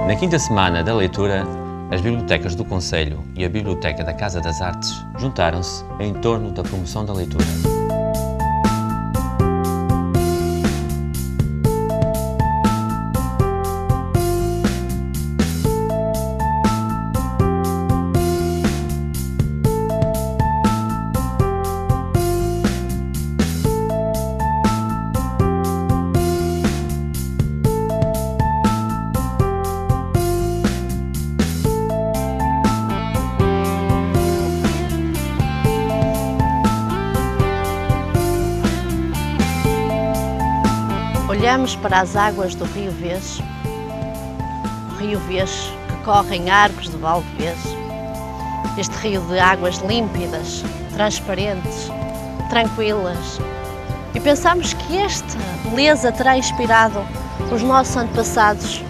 Na quinta semana da leitura, as bibliotecas do Concelho e a Biblioteca da Casa das Artes juntaram-se em torno da promoção da leitura. Olhamos para as águas do Rio Vês, o Rio Vês que corre em Arcos de Valdevez, este rio de águas límpidas, transparentes, tranquilas, e pensamos que esta beleza terá inspirado os nossos antepassados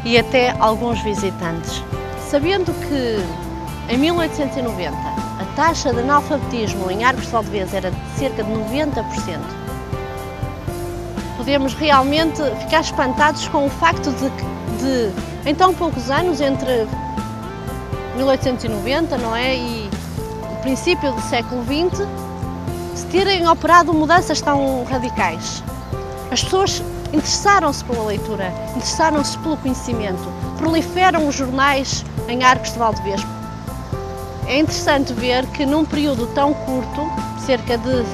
e até alguns visitantes. Sabendo que em 1890 a taxa de analfabetismo em Arcos de Valdevez era de cerca de 90%, podemos realmente ficar espantados com o facto de em tão poucos anos, entre 1890, não é, e o princípio do século XX, se terem operado mudanças tão radicais. As pessoas interessaram-se pela leitura, interessaram-se pelo conhecimento, proliferam os jornais em Arcos de Valdevez. É interessante ver que num período tão curto, cerca de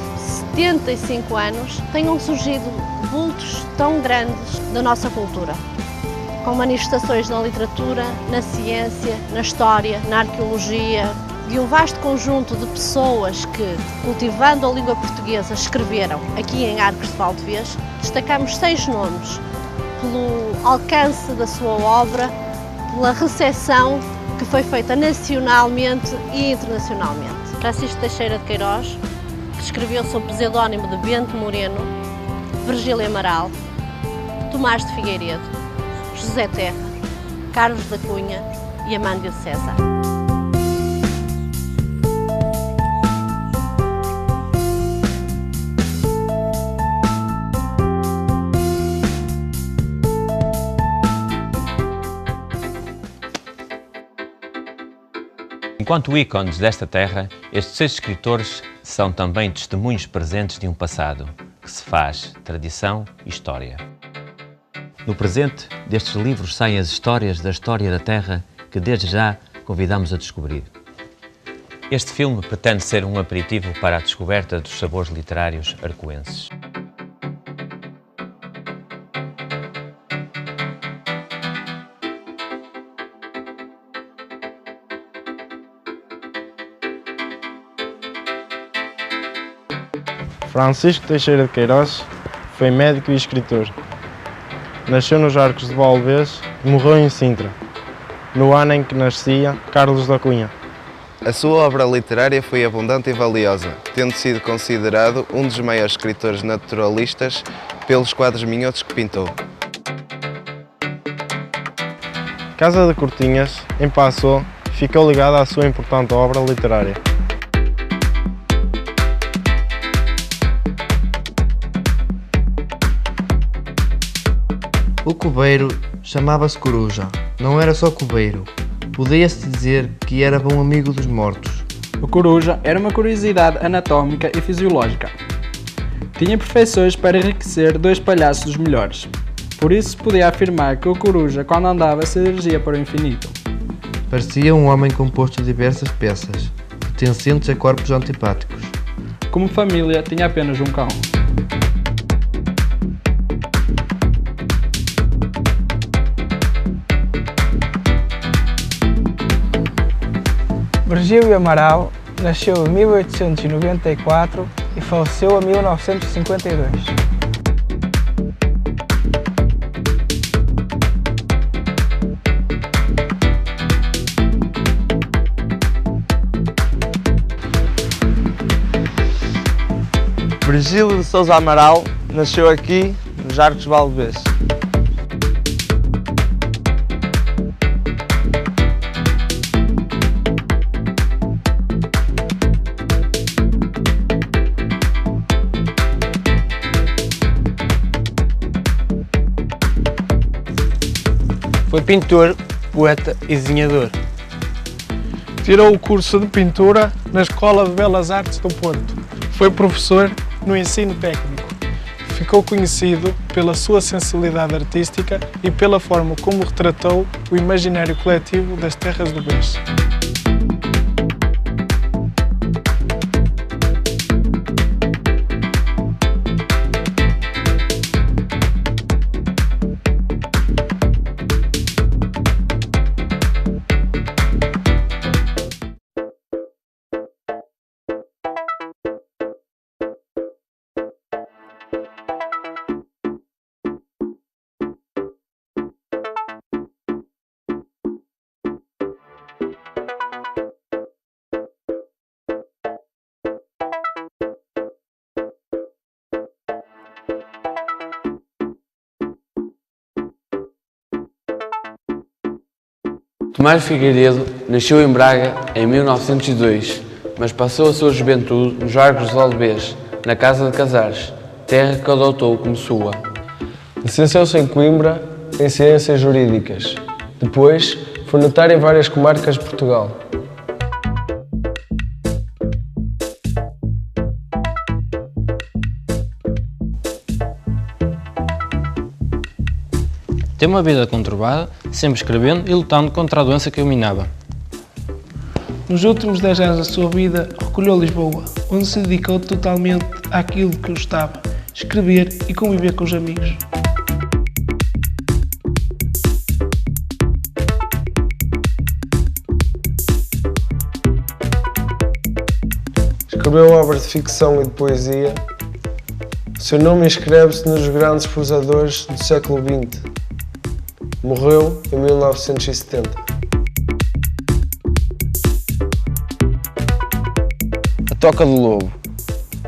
75 anos, tenham surgido vultos tão grandes da nossa cultura, com manifestações na literatura, na ciência, na história, na arqueologia, de um vasto conjunto de pessoas que, cultivando a língua portuguesa, escreveram aqui em Arcos de Valdevez. Destacamos 6 nomes pelo alcance da sua obra, pela recepção que foi feita nacionalmente e internacionalmente. Francisco Teixeira de Queiroz, que escreveu sob o pseudónimo de Bento Moreno, Virgílio Amaral, Tomás de Figueiredo, José Terra, Carlos da Cunha e Amândio César. Enquanto ícones desta terra, estes 6 escritores são também testemunhos presentes de um passado que se faz tradição e história. No presente destes livros saem as histórias da história da terra que desde já convidamos a descobrir. Este filme pretende ser um aperitivo para a descoberta dos sabores literários arcoenses. Francisco Teixeira de Queiroz foi médico e escritor. Nasceu nos Arcos de Valdevez e morreu em Sintra, no ano em que nascia Carlos da Cunha. A sua obra literária foi abundante e valiosa, tendo sido considerado um dos maiores escritores naturalistas pelos quadros minhotos que pintou. Casa de Cortinhas, em Passau, ficou ligada à sua importante obra literária. O coveiro chamava-se Coruja. Não era só coveiro. Podia-se dizer que era bom amigo dos mortos. O coruja era uma curiosidade anatómica e fisiológica. Tinha perfeições para enriquecer 2 palhaços dos melhores. Por isso podia afirmar que o coruja, quando andava, se dirigia para o infinito. Parecia um homem composto de diversas peças, pertencentes a corpos antipáticos. Como família, tinha apenas um cão. Virgílio Amaral nasceu em 1894 e faleceu em 1952. Virgílio de Sousa Amaral nasceu aqui, nos Arcos de Valdevez. Foi pintor, poeta e desenhador. Tirou o curso de pintura na Escola de Belas Artes do Porto. Foi professor no ensino técnico. Ficou conhecido pela sua sensibilidade artística e pela forma como retratou o imaginário coletivo das terras do Bês. Tomás Figueiredo nasceu em Braga em 1902, mas passou a sua juventude nos Arcos de Valdevez, na Casa de Casares, terra que adotou como sua. Licenciou-se em Coimbra em Ciências Jurídicas. Depois, foi notário em várias comarcas de Portugal. Teve uma vida conturbada, sempre escrevendo e lutando contra a doença que o minava. Nos últimos 10 anos da sua vida, recolheu Lisboa, onde se dedicou totalmente àquilo que gostava, escrever e conviver com os amigos. Escreveu obras de ficção e de poesia. O seu nome inscreve-se nos grandes prosadores do século XX. Morreu em 1970. A Toca do Lobo.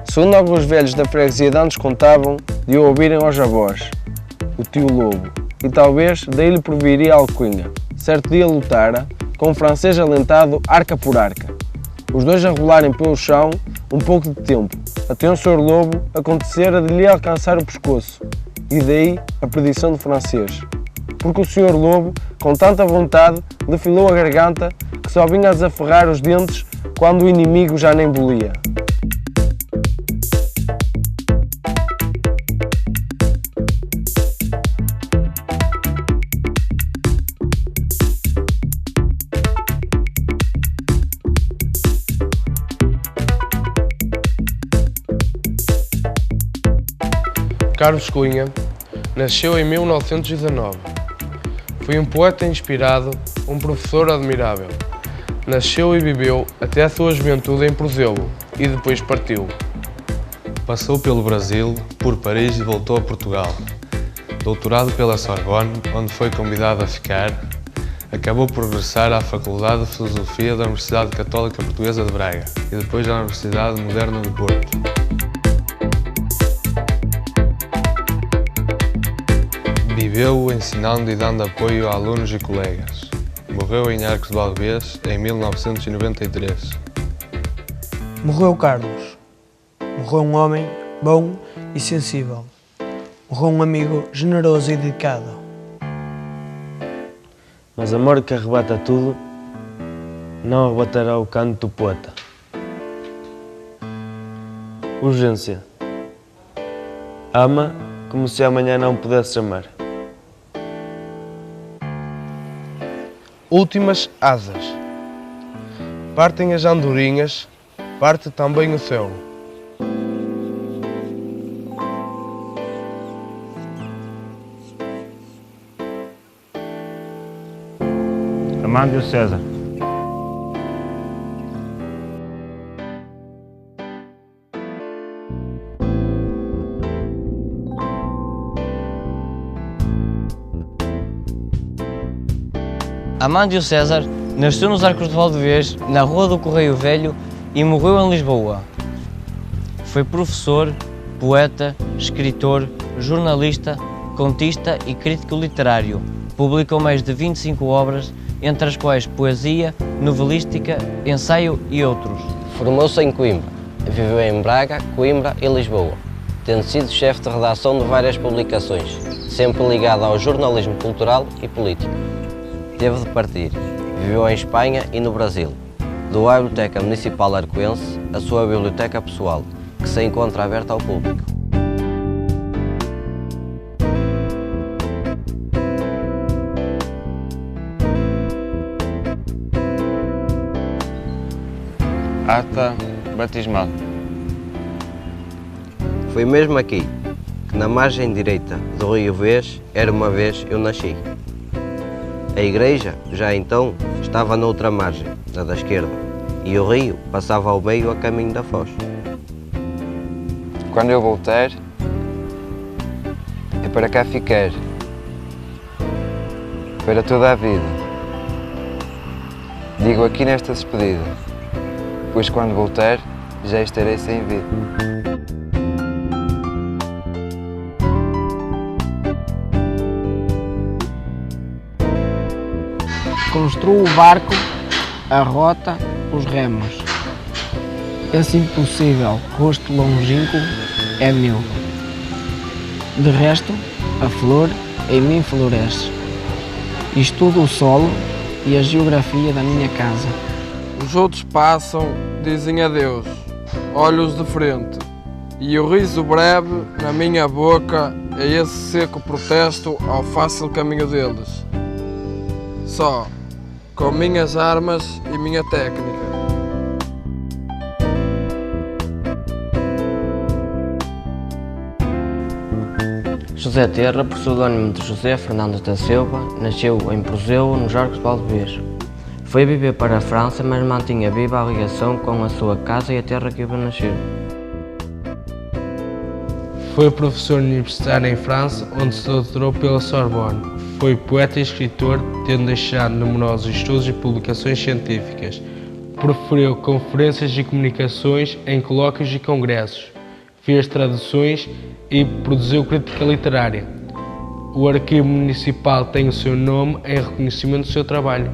Segundo alguns velhos da freguesia de antes contavam de o ouvirem aos avós, o tio Lobo, e talvez daí lhe proviria a alcunha. Certo dia lutara com um francês alentado arca por arca. Os dois a rolarem pelo chão um pouco de tempo, até o Sr. Lobo acontecera de lhe alcançar o pescoço, e daí a perdição do francês. Porque o Sr. Lobo, com tanta vontade, lhe filou a garganta que só vinha a desaferrar os dentes quando o inimigo já nem bolia. Carlos Cunha nasceu em 1919. Foi um poeta inspirado, um professor admirável. Nasceu e viveu até a sua juventude em Porzelo e depois partiu. Passou pelo Brasil, por Paris e voltou a Portugal. Doutorado pela Sorbonne, onde foi convidado a ficar, acabou por regressar à Faculdade de Filosofia da Universidade Católica Portuguesa de Braga e depois à Universidade Moderna de Porto. Viveu ensinando e dando apoio a alunos e colegas. Morreu em Arcos de Valdevez em 1993. Morreu Carlos. Morreu um homem bom e sensível. Morreu um amigo generoso e dedicado. Mas a morte que arrebata tudo, não arrebatará o canto do poeta. Urgência. Ama como se amanhã não pudesse amar. Últimas asas. Partem as andorinhas, parte também o céu. Amândio César. Amândio César nasceu nos Arcos de Valdevez, na Rua do Correio Velho, e morreu em Lisboa. Foi professor, poeta, escritor, jornalista, contista e crítico literário. Publicou mais de 25 obras, entre as quais poesia, novelística, ensaio e outros. Formou-se em Coimbra, viveu em Braga, Coimbra e Lisboa, tendo sido chefe de redação de várias publicações, sempre ligado ao jornalismo cultural e político. Teve de partir, viveu em Espanha e no Brasil. Doou à Biblioteca Municipal Arcoense a sua biblioteca pessoal, que se encontra aberta ao público. Ata batismal. Foi mesmo aqui, que na margem direita do rio Vez, era uma vez eu nasci. A igreja, já então, estava noutra margem, na da esquerda, e o rio passava ao meio a caminho da Foz. Quando eu voltar, é para cá ficar, para toda a vida. Digo aqui nesta despedida, pois quando voltar, já estarei sem vida. Construo o barco, a rota, os remos. Esse impossível rosto longínquo é meu. De resto, a flor em mim floresce. Estudo o solo e a geografia da minha casa. Os outros passam, dizem adeus, olhos de frente, e o riso breve na minha boca é esse seco protesto ao fácil caminho deles. Só, com minhas armas e minha técnica. José Terra, por pseudónimo de José Fernandes da Silva, nasceu em Prozeu, nos Arcos de Valdevez. Foi viver para a França, mas mantinha viva a ligação com a sua casa e a terra que viu nascer. Foi professor universitário em França, onde se doutorou pela Sorbonne. Foi poeta e escritor, tendo deixado numerosos estudos e publicações científicas. Proferiu conferências e comunicações em colóquios e congressos. Fez traduções e produziu crítica literária. O Arquivo Municipal tem o seu nome em reconhecimento do seu trabalho.